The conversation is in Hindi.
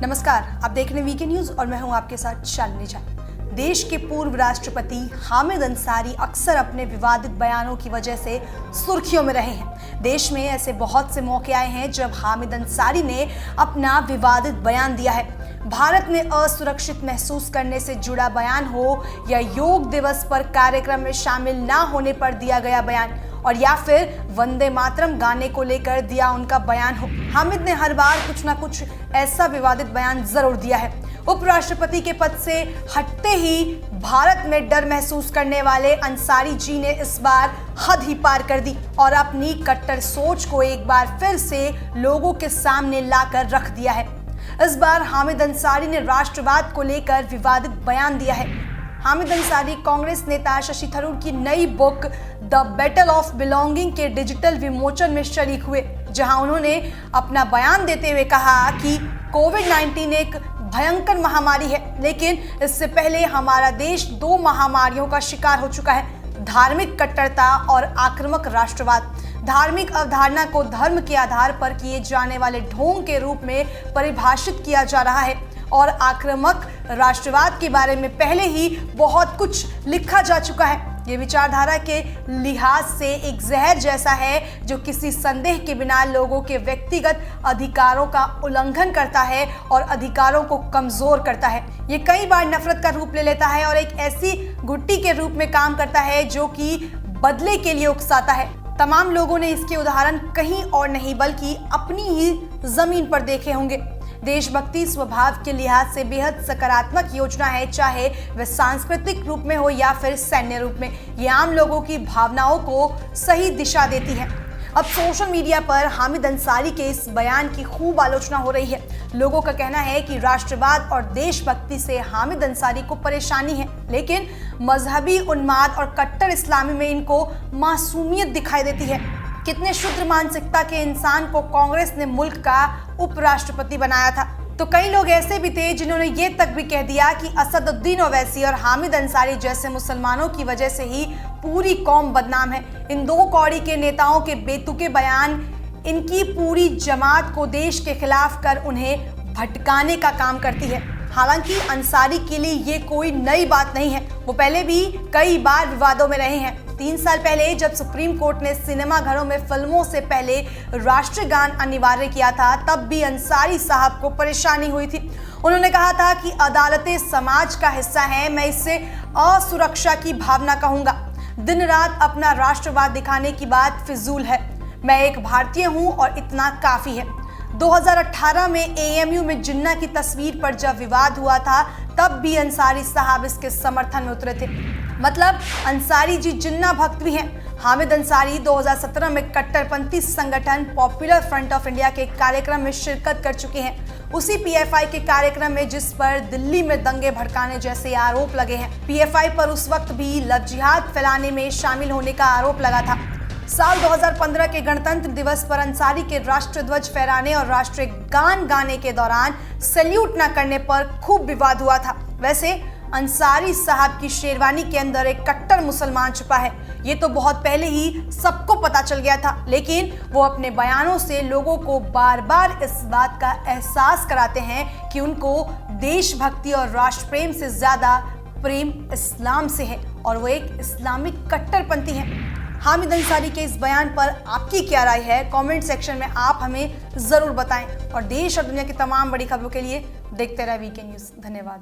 नमस्कार, आप देख रहे हैं वीके न्यूज और मैं हूं आपके साथ शालिनी झा। देश के पूर्व राष्ट्रपति हामिद अंसारी अक्सर अपने विवादित बयानों की वजह से सुर्खियों में रहे हैं। देश में ऐसे बहुत से मौके आए हैं जब हामिद अंसारी ने अपना विवादित बयान दिया है। भारत में असुरक्षित महसूस करने से जुड़ा बयान हो या योग दिवस पर कार्यक्रम में शामिल ना होने पर दिया गया बयान, और या फिर वंदे मातरम गाने को लेकर दिया उनका बयान हो, हामिद ने हर बार कुछ ना कुछ ऐसा विवादित बयान जरूर दिया है। उपराष्ट्रपति के पद से हटते ही भारत में डर महसूस करने वाले अंसारी जी ने इस बार हद ही पार कर दी और अपनी कट्टर सोच को एक बार फिर से लोगों के सामने लाकर रख दिया है। इस बार हामिद अंसारी ने राष्ट्रवाद को लेकर विवादित बयान दिया है। हामिद अंसारी कांग्रेस नेता शशि थरूर की नई book the battle of belonging के डिजिटल विमोचन में शरीक हुए, जहां उन्होंने अपना बयान देते हुए कहा कि कोविड-19 एक भयंकर महामारी है, लेकिन इससे पहले हमारा देश 2 महामारियों का शिकार हो चुका है, धार्मिक कट्टरता और आक्रामक राष्ट्रवाद। धार्मिक अवधारणा को धर्म के आधार पर किए जाने वाले ढोंग के रूप में परिभाषित किया जा रहा है और आक्रामक राष्ट्रवाद के बारे में पहले ही बहुत कुछ लिखा जा चुका है। ये विचारधारा के लिहाज से एक जहर जैसा है जो किसी संदेह के बिना लोगों के व्यक्तिगत अधिकारों का उल्लंघन करता है और अधिकारों को कमजोर करता है। ये कई बार नफरत का रूप ले लेता है और एक ऐसी घुट्टी के रूप में काम करता है जो कि बदले के लिए उकसाता है। तमाम लोगों ने इसके उदाहरण कहीं और नहीं बल्कि अपनी ही जमीन पर देखे होंगे। देशभक्ति स्वभाव के लिहाज से बेहद सकारात्मक योजना है, चाहे वह सांस्कृतिक रूप में हो या फिर सैन्य रूप में। ये आम लोगों की भावनाओं को सही दिशा देती है। अब सोशल मीडिया पर हामिद अंसारी के इस बयान की खूब आलोचना हो रही है। लोगों का कहना है कि राष्ट्रवाद और देशभक्ति से हामिद अंसारी को परेशानी है, लेकिन मजहबी उन्माद और कट्टर इस्लामी में इनको मासूमियत दिखाई देती है। कितने शुद्ध मानसिकता के इंसान को कांग्रेस ने मुल्क का उपराष्ट्रपति बनाया था। तो कई लोग ऐसे भी थे जिन्होंने ये तक भी कह दिया कि असदुद्दीन ओवैसी और हामिद अंसारी जैसे मुसलमानों की वजह से ही पूरी कौम बदनाम है। इन 2 कौड़ी के नेताओं के बेतुके बयान इनकी पूरी जमात को देश के खिलाफ कर उन्हें भटकाने का काम करती है। हालांकि अंसारी के लिए ये कोई नई बात नहीं है, वो पहले भी कई बार विवादों में रहे हैं। 3 साल पहले जब सुप्रीम कोर्ट ने सिनेमा घरों में फिल्मों से पहले राष्ट्रीय गान अनिवार्य किया था, तब भी अंसारी साहब को परेशानी हुई थी। उन्होंने कहा था कि अदालतें समाज का हिस्सा हैं, मैं इससे असुरक्षा की भावना कहूंगा। दिन रात अपना राष्ट्रवाद दिखाने की बात फिजूल है। मैं एक भारतीय हूं और इतना काफी है। 2018 में एएमयू में जिन्ना की तस्वीर पर जब विवाद हुआ था, तब भी अंसारी साहब इसके समर्थन में उतरे थे। मतलब अंसारी जी जिन्ना भक्त भी हैं। हामिद अंसारी 2017 में कट्टरपंथी संगठन पॉपुलर फ्रंट ऑफ इंडिया के कार्यक्रम में शिरकत कर चुके हैं। उसी पीएफआई के कार्यक्रम में जिस पर दिल्ली में दंगे भड़काने जैसे आरोप लगे हैं। पीएफआई पर उस वक्त भी लव जिहाद फैलाने में शामिल होने का आरोप लगा था। साल 2015 के गणतंत्र दिवस पर अंसारी के राष्ट्रध्वज फहराने और राष्ट्रीय गान गाने के दौरान सैल्यूट न करने पर खूब विवाद हुआ था। वैसे अंसारी साहब की शेरवानी के अंदर एक कट्टर मुसलमान छुपा है, ये तो बहुत पहले ही सबको पता चल गया था, लेकिन वो अपने बयानों से लोगों को बार बार इस बात का एहसास कराते हैं कि उनको देशभक्ति और राष्ट्र प्रेम से ज्यादा प्रेम इस्लाम से है और वो एक इस्लामिक कट्टरपंथी है। हामिद अंसारी के इस बयान पर आपकी क्या राय है? कमेंट सेक्शन में आप हमें जरूर बताएं और देश और दुनिया की तमाम बड़ी खबरों के लिए देखते रहे वीके न्यूज। धन्यवाद।